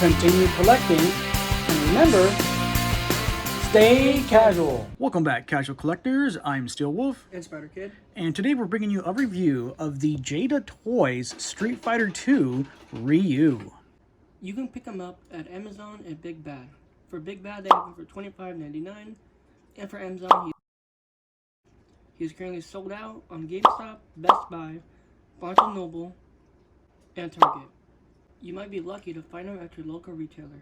continue collecting, and remember, stay casual. Welcome back, casual collectors. I'm Steel Wolf and Spider Kid, and today we're bringing you a review of the Jada Toys Street Fighter II Ryu. You can pick them up at Amazon and Big Bad. For Big Bad, they have them for $25.99, and for Amazon, he's currently sold out on GameStop, Best Buy, Barnes & Noble, and Target. You might be lucky to find them at your local retailer.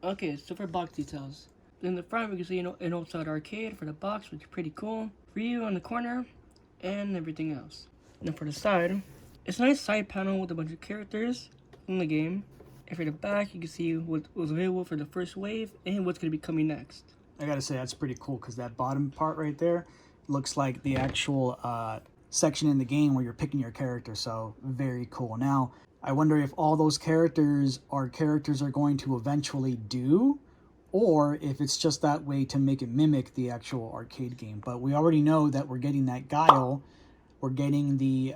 Okay, so for box details. In the front, we can see an old-style arcade for the box, which is pretty cool. Ryu on the corner, and everything else. And then for the side, it's a nice side panel with a bunch of characters in the game. And for the back, you can see what was available for the first wave and what's going to be coming next. I gotta say, that's pretty cool because that bottom part right there looks like the actual section in the game where you're picking your character, so very cool. Now, I wonder if all those characters are going to eventually do, or if it's just that way to make it mimic the actual arcade game. But we already know that we're getting that Guile, we're getting the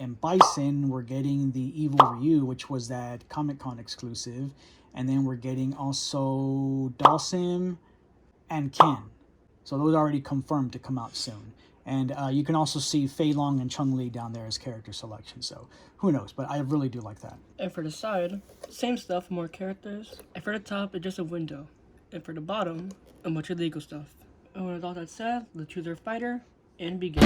M. Bison, we're getting the Evil Ryu, which was that Comic-Con exclusive, and then we're getting also Dalsim and Ken. So those are already confirmed to come out soon. And you can also see Fei Long and Chun-Li down there as character selection. So who knows, but I really do like that. And for the side, same stuff, more characters. And for the top, it's just a window. And for the bottom, a bunch of Lego stuff. And with all that said, let's choose our fighter and begin.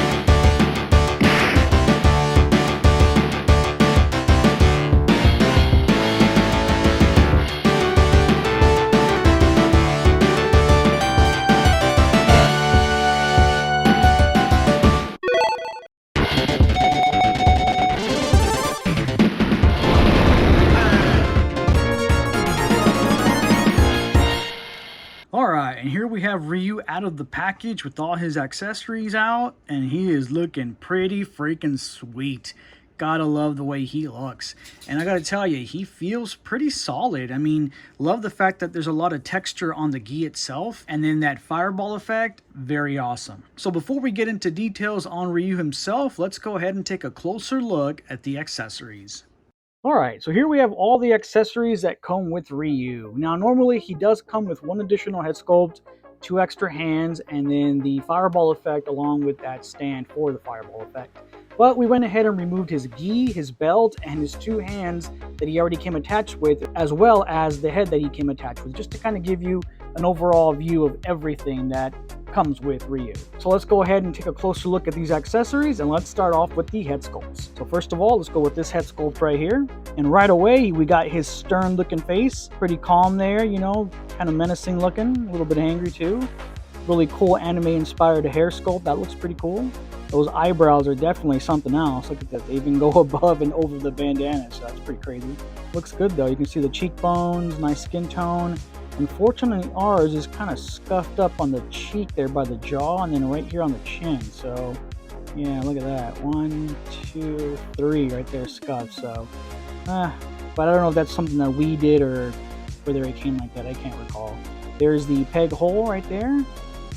Alright, and here we have Ryu out of the package with all his accessories out, and he is looking pretty freaking sweet. Gotta love the way he looks. And I gotta tell you, he feels pretty solid. I mean, love the fact that there's a lot of texture on the gi itself, and then that fireball effect, very awesome. So before we get into details on Ryu himself, let's go ahead and take a closer look at the accessories. Alright, so here we have all the accessories that come with Ryu. Now normally he does come with one additional head sculpt, 2 extra hands, and then the fireball effect along with that stand for the fireball effect. But we went ahead and removed his gi, his belt, and his 2 hands that he already came attached with, as well as the head that he came attached with, just to kind of give you an overall view of everything that comes with Ryu. So let's go ahead and take a closer look at these accessories, and let's start off with the head sculpts. So first of all, let's go with this head sculpt right here. And right away, we got his stern looking face. Pretty calm there, you know, kind of menacing looking, a little bit angry too. Really cool anime inspired hair sculpt. That looks pretty cool. Those eyebrows are definitely something else. Look at that. They even go above and over the bandana, so that's pretty crazy. Looks good though. You can see the cheekbones, nice skin tone. Unfortunately, ours is kind of scuffed up on the cheek there by the jaw, and then right here on the chin. So, yeah, look at that. 1, 2, 3 right there scuffed. So, but I don't know if that's something that we did or whether it came like that. I can't recall. There's the peg hole right there.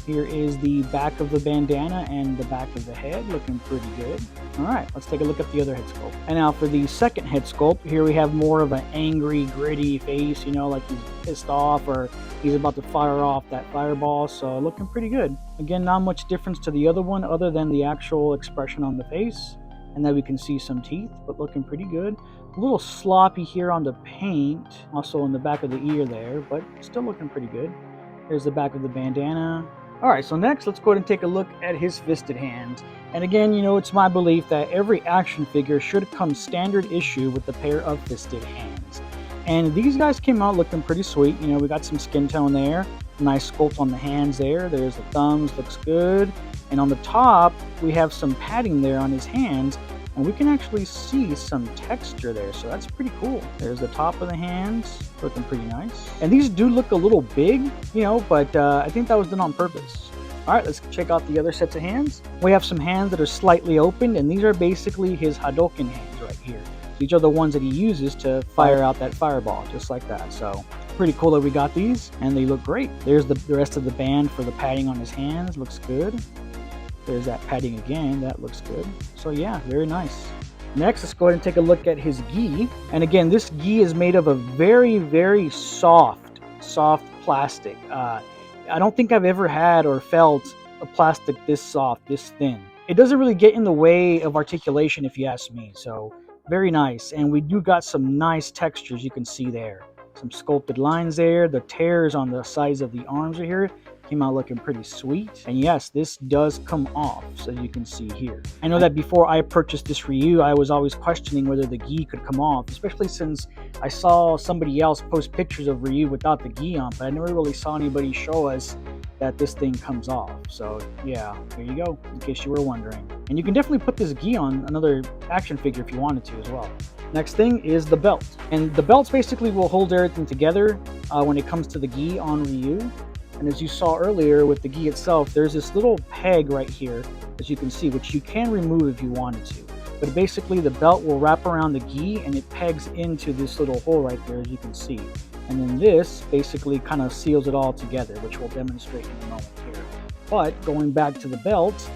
Here is the back of the bandana and the back of the head, looking pretty good. All right, let's take a look at the other head sculpt. And now for the second head sculpt, here we have more of an angry, gritty face, you know, like he's pissed off or he's about to fire off that fireball, so looking pretty good. Again, not much difference to the other one other than the actual expression on the face, and then we can see some teeth, but looking pretty good. A little sloppy here on the paint, also on the back of the ear there, but still looking pretty good. Here's the back of the bandana. Alright, so next let's go ahead and take a look at his fisted hands. And again, you know, it's my belief that every action figure should come standard issue with a pair of fisted hands. And these guys came out looking pretty sweet. You know, we got some skin tone there. Nice sculpt on the hands there. There's the thumbs, looks good. And on the top, we have some padding there on his hands. And we can actually see some texture there, so that's pretty cool. There's the top of the hands, looking pretty nice. And these do look a little big, you know, but I think that was done on purpose. All right, let's check out the other sets of hands. We have some hands that are slightly opened, and these are basically his Hadouken hands right here. These are the ones that he uses to fire out that fireball, just like that. So pretty cool that we got these, and they look great. There's the rest of the band for the padding on his hands, looks good. There's that padding again, that looks good. So yeah, very nice. Next, let's go ahead and take a look at his gi. And again, this gi is made of a very, very soft plastic. I don't think I've ever had or felt a plastic this soft, this thin. It doesn't really get in the way of articulation if you ask me, so very nice. And we do got some nice textures you can see there. Some sculpted lines there, the tears on the sides of the arms are here. Came out looking pretty sweet. And yes, this does come off, so you can see here. I know that before I purchased this Ryu, I was always questioning whether the gi could come off, especially since I saw somebody else post pictures of Ryu without the gi on, but I never really saw anybody show us that this thing comes off. So yeah, there you go, in case you were wondering. And you can definitely put this gi on another action figure if you wanted to as well. Next thing is the belt. And the belts basically will hold everything together when it comes to the gi on Ryu. And as you saw earlier with the gi itself, there's this little peg right here, as you can see, which you can remove if you wanted to. But basically the belt will wrap around the gi and it pegs into this little hole right there, as you can see. And then this basically kind of seals it all together, which we'll demonstrate in a moment here. But going back to the belt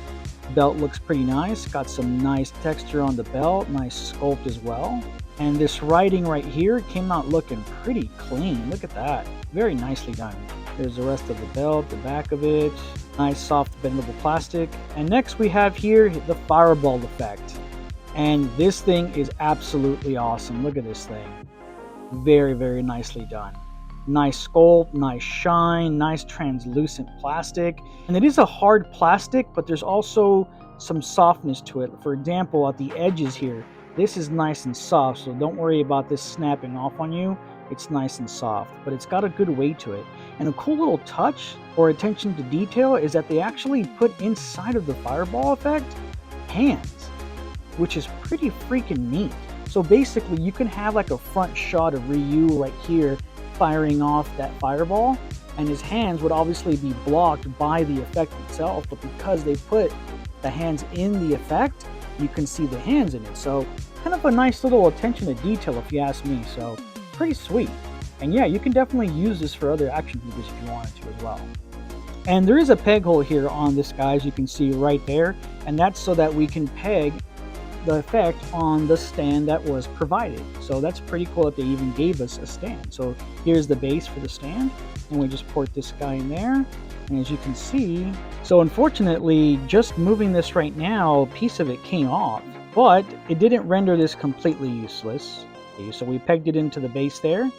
looks pretty nice. Got some nice texture on the belt, nice sculpt as well. And this writing right here came out looking pretty clean. Look at that. Very nicely done. There's the rest of the belt, the back of it. Nice soft bendable plastic. And next we have here the fireball effect. And this thing is absolutely awesome. Look at this thing. Very, very nicely done. Nice sculpt, nice shine, nice translucent plastic. And it is a hard plastic, but there's also some softness to it. For example, at the edges here, this is nice and soft, so don't worry about this snapping off on you. It's nice and soft, but it's got a good weight to it. And a cool little touch or attention to detail is that they actually put inside of the fireball effect hands, which is pretty freaking neat. So basically you can have like a front shot of Ryu right here firing off that fireball, and his hands would obviously be blocked by the effect itself, but because they put the hands in the effect, you can see the hands in it. So kind of a nice little attention to detail if you ask me, so pretty sweet. And yeah, you can definitely use this for other action figures if you wanted to as well. And there is a peg hole here on this guy, as you can see right there, and that's so that we can peg the effect on the stand that was provided. So that's pretty cool that they even gave us a stand. So here's the base for the stand, and we just port this guy in there. And as you can see, so unfortunately, just moving this right now, a piece of it came off, but it didn't render this completely useless. So we pegged it into the base there,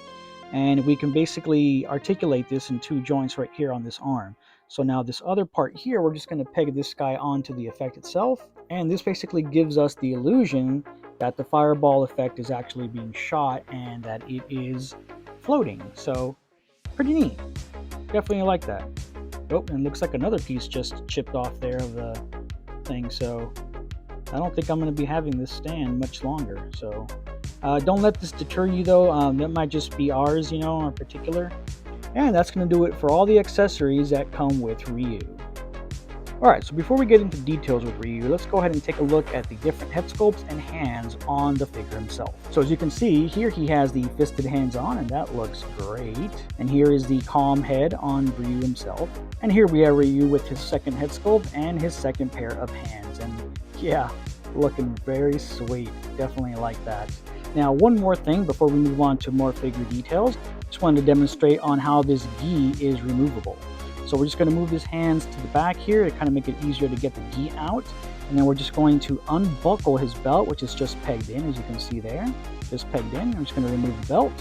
and we can basically articulate this in two joints right here on this arm. So now this other part here, we're just going to peg this guy onto the effect itself, and this basically gives us the illusion that the fireball effect is actually being shot and that it is floating. So pretty neat. Definitely like that. Oh, and looks like another piece just chipped off there of the thing, so I don't think I'm going to be having this stand much longer. So don't let this deter you though. That might just be ours, you know, in particular. And that's going to do it for all the accessories that come with Ryu. Alright, so before we get into details with Ryu, let's go ahead and take a look at the different head sculpts and hands on the figure himself. So as you can see, here he has the fisted hands on, and that looks great. And here is the calm head on Ryu himself. And here we have Ryu with his second head sculpt and his second pair of hands. And yeah, looking very sweet. Definitely like that. Now, one more thing before we move on to more figure details. Just wanted to demonstrate on how this gi is removable. So we're just going to move his hands to the back here to kind of make it easier to get the gi out. And then we're just going to unbuckle his belt, which is just pegged in, as you can see there. Just pegged in. I'm just going to remove the belt.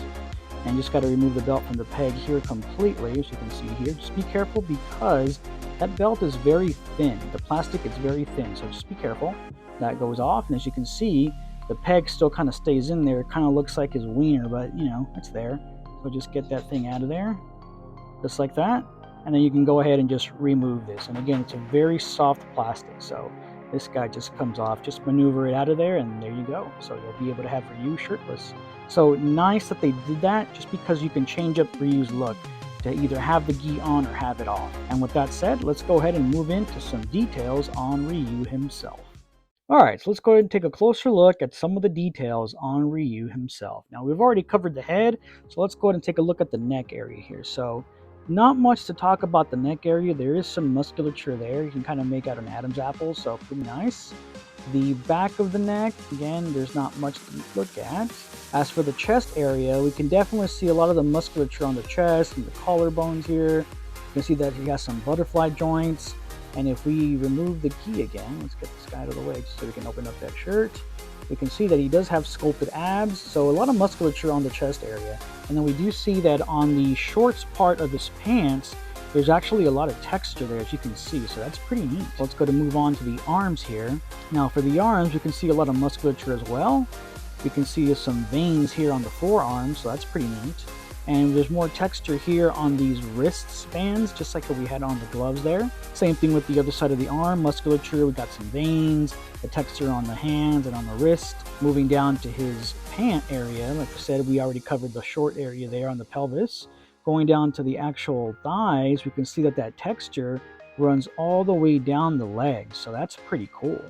And just got to remove the belt from the peg here completely, as you can see here. Just be careful because that belt is very thin. The plastic is very thin, so just be careful. That goes off, and as you can see, the peg still kind of stays in there. It kind of looks like his wiener, but you know, it's there. So just get that thing out of there, just like that. And then you can go ahead and just remove this. And again, it's a very soft plastic, so this guy just comes off. Just maneuver it out of there, and there you go. So you'll be able to have Ryu shirtless. So nice that they did that, just because you can change up Ryu's look to either have the gi on or have it off. And with that said, let's go ahead and move into some details on Ryu himself. Alright, so let's go ahead and take a closer look at some of the details on Ryu himself. Now, we've already covered the head, so let's go ahead and take a look at the neck area here. So Not much to talk about the neck area. There is some musculature there. You can kind of make out an Adam's apple, so pretty nice. The back of the neck, again, there's not much to look at. As for the chest area, we can definitely see a lot of the musculature on the chest and the collarbones here. You can see that he has some butterfly joints. And if we remove the key again, let's get this guy out of the way just so we can open up that shirt. We can see that he does have sculpted abs, so a lot of musculature on the chest area. And then we do see that on the shorts part of his pants, there's actually a lot of texture there, as you can see, so that's pretty neat. Let's go to move on to the arms here. Now for the arms, you can see a lot of musculature as well. You can see some veins here on the forearms, so that's pretty neat. And there's more texture here on these wrist bands, just like what we had on the gloves there. Same thing with the other side of the arm, musculature, we got some veins, the texture on the hands and on the wrist. Moving down to his pant area, like I said, we already covered the short area there on the pelvis. Going down to the actual thighs, we can see that that texture runs all the way down the legs, so that's pretty cool.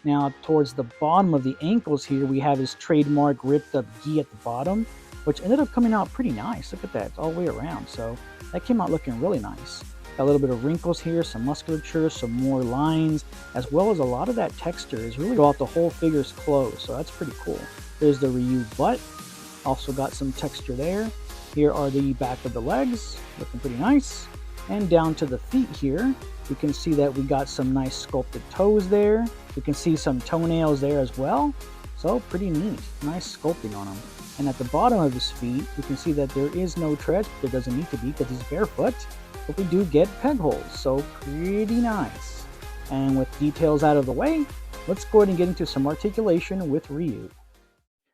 Now, towards the bottom of the ankles here, we have his trademark ripped up gi at the bottom, which ended up coming out pretty nice. Look at that, it's all the way around, so that came out looking really nice. Got a little bit of wrinkles here, some musculature, some more lines, as well as a lot of that texture is really throughout the whole figure's clothes, so that's pretty cool. There's the Ryu butt, also got some texture there. Here are the back of the legs, looking pretty nice. And down to the feet here, you can see that we got some nice sculpted toes there. You can see some toenails there as well. So pretty neat, nice sculpting on them. And at the bottom of his feet, you can see that there is no tread. There doesn't need to be because he's barefoot, but we do get peg holes, so pretty nice. And with details out of the way, let's go ahead and get into some articulation with Ryu.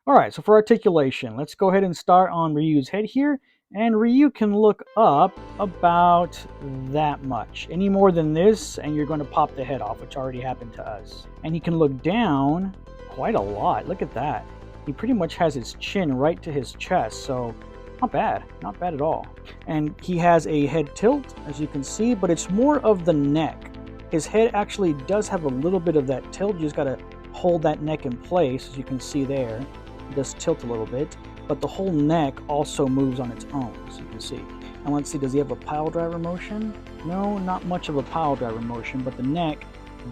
Alright, so for articulation, let's go ahead and start on Ryu's head here. And Ryu can look up about that much. Any more than this, and you're going to pop the head off, which already happened to us. And he can look down quite a lot. Look at that. He pretty much has his chin right to his chest, so not bad at all. And he has a head tilt, as you can see, but it's more of the neck. His head actually does have a little bit of that tilt. You just got to hold that neck in place, as you can see there. It does tilt a little bit, but the whole neck also moves on its own, as you can see. And let's see, does he have a pile driver motion? No, not much of a pile driver motion, but the neck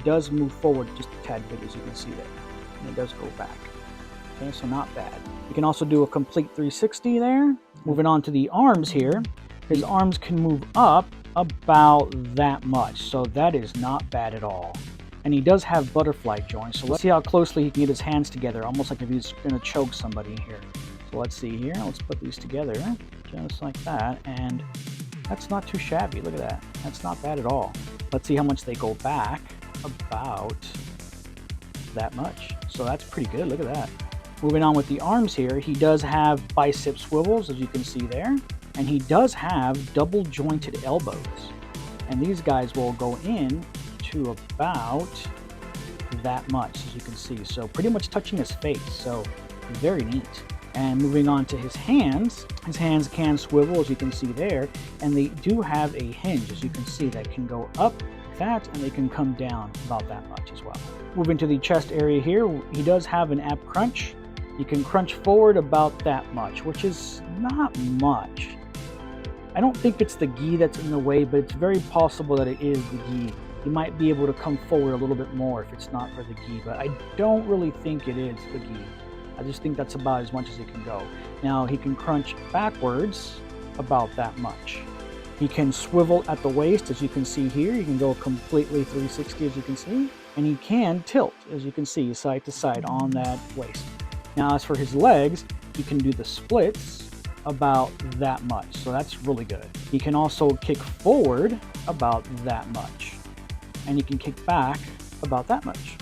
does move forward just a tad bit, as you can see there. And it does go back. Okay, so not bad. You can also do a complete 360 there. Moving on to the arms here. His arms can move up about that much, so that is not bad at all. And he does have butterfly joints, so let's see how closely he can get his hands together, almost like if he's going to choke somebody here. So let's see here, let's put these together, just like that, and that's not too shabby, look at that. That's not bad at all. Let's see how much they go back, about that much. So that's pretty good, look at that. Moving on with the arms here, he does have bicep swivels, as you can see there, and he does have double jointed elbows. And these guys will go in to about that much, as you can see, so pretty much touching his face, so very neat. And moving on to his hands can swivel, as you can see there, and they do have a hinge, as you can see, that can go up that, and they can come down about that much as well. Moving to the chest area here, he does have an ab crunch. You can crunch forward about that much, which is not much. I don't think it's the gi that's in the way, but it's very possible that it is the gi. You might be able to come forward a little bit more if it's not for the gi, but I don't really think it is the gi. I just think that's about as much as it can go. Now, he can crunch backwards about that much. He can swivel at the waist, as you can see here. You can go completely 360, as you can see. And he can tilt, as you can see, side to side on that waist. Now, as for his legs, he can do the splits about that much. So that's really good. He can also kick forward about that much. And he can kick back about that much.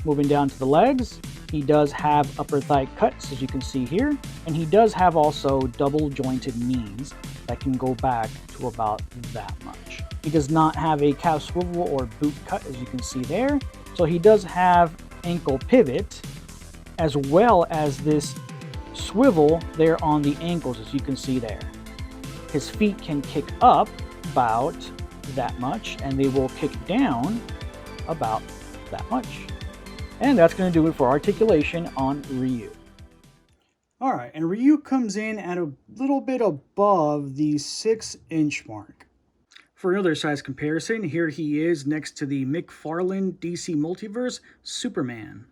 Moving down to the legs, he does have upper thigh cuts, as you can see here, and he does have also double jointed knees that can go back to about that much. He does not have a calf swivel or boot cut, as you can see there, so he does have ankle pivot as well as this swivel there on the ankles, as you can see there. His feet can kick up about that much, and they will kick down about that much. And that's going to do it for articulation on Ryu. Alright, and Ryu comes in at a little bit above the 6-inch mark. For another size comparison, here he is next to the McFarlane DC Multiverse Superman.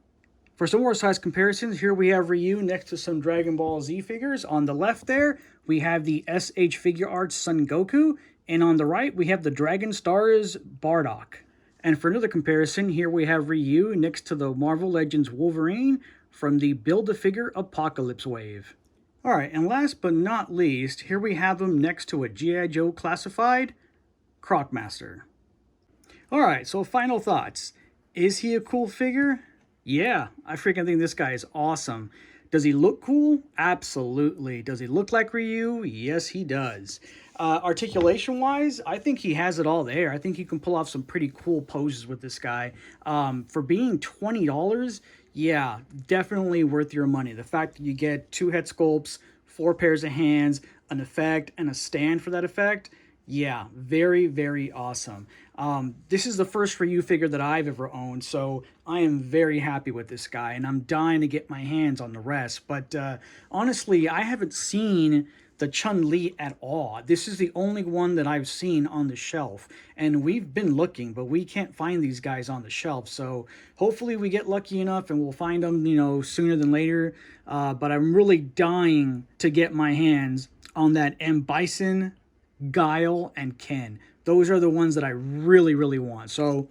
For some more size comparisons, here we have Ryu next to some Dragon Ball Z figures. On the left there, we have the SH Figure Arts Son Goku, and on the right, we have the Dragon Stars Bardock. And for another comparison, here we have Ryu next to the Marvel Legends Wolverine from the Build-A-Figure Apocalypse Wave. Alright, and last but not least, here we have him next to a G.I. Joe Classified Crocmaster. Alright, so final thoughts. Is he a cool figure? Yeah, I freaking think this guy is awesome. Does he look cool? Absolutely. Does he look like Ryu? Yes, he does. Articulation-wise, I think he has it all there. I think you can pull off some pretty cool poses with this guy. For being $20, yeah, definitely worth your money. The fact that you get 2 head sculpts, 4 pairs of hands, an effect, and a stand for that effect, yeah, very, very awesome. This is the first Ryu figure that I've ever owned, so I am very happy with this guy, and I'm dying to get my hands on the rest. But honestly, I haven't seen the Chun-Li at all. This is the only one that I've seen on the shelf, and we've been looking, but we can't find these guys on the shelf. So hopefully we get lucky enough and we'll find them, you know, sooner than later. But I'm really dying to get my hands on that M. Bison, Guile, and Ken. Those are the ones that I really, really want. So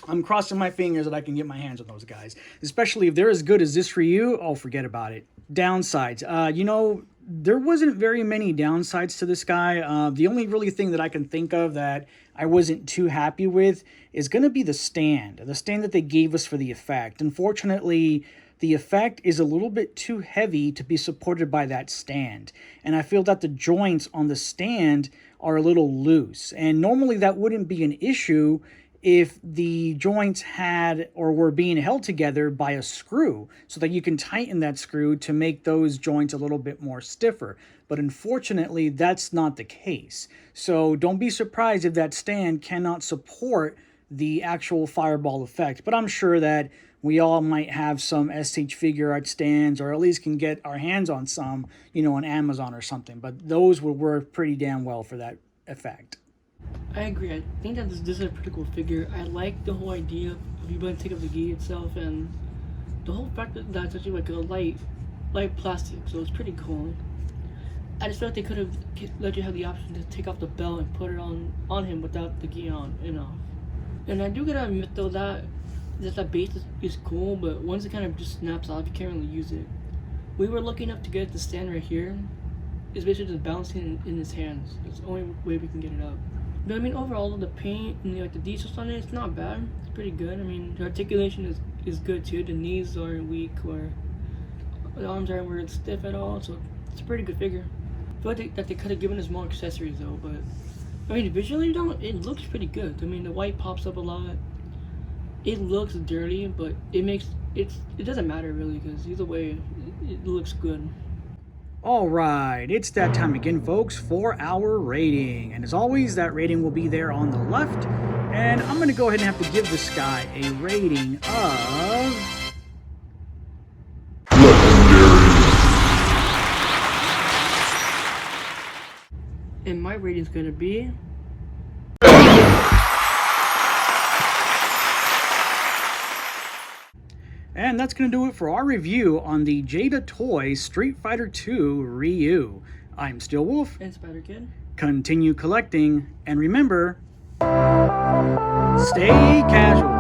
I'm crossing my fingers that I can get my hands on those guys, especially if they're as good as this Ryu. Oh, forget about it. Downsides. You know, there wasn't very many downsides to this guy. The only really thing that I can think of that I wasn't too happy with is going to be the stand that they gave us for the effect. Unfortunately, the effect is a little bit too heavy to be supported by that stand. And I feel that the joints on the stand are a little loose. And normally that wouldn't be an issue if the joints had or were being held together by a screw, so that you can tighten that screw to make those joints a little bit more stiffer. But unfortunately, that's not the case. So don't be surprised if that stand cannot support the actual fireball effect. But I'm sure that we all might have some SH Figure Art stands, or at least can get our hands on some, you know, on Amazon or something. But those would work pretty damn well for that effect. I agree. I think that this is a pretty cool figure. I like the whole idea of you being able to take up the gi itself, and the whole fact that that's actually like a light plastic, so it's pretty cool. I just feel like they could have let you have the option to take off the belt and put it on him without the gi on, you know. And I do gotta admit though that base is cool, but once it kind of just snaps off, you can't really use it. We were lucky enough to get the stand right here. It's basically just bouncing in his hands. It's the only way we can get it up. But I mean, overall, the paint and like the details on it, it's not bad. It's pretty good. I mean, the articulation is good too. The knees aren't weak, or the arms aren't where it's stiff at all. So it's a pretty good figure. I feel like that they could have given us more accessories though. But I mean, visually, it looks pretty good. I mean, the white pops up a lot. It looks dirty, but it doesn't matter really, because either way, it looks good. Alright, it's that time again, folks, for our rating. And as always, that rating will be there on the left. And I'm going to go ahead and have to give this guy a rating of... And my rating is going to be... And that's going to do it for our review on the Jada Toys Street Fighter II Ryu. I'm Steel Wolf. And Spider Kid. Continue collecting, and remember, stay casual.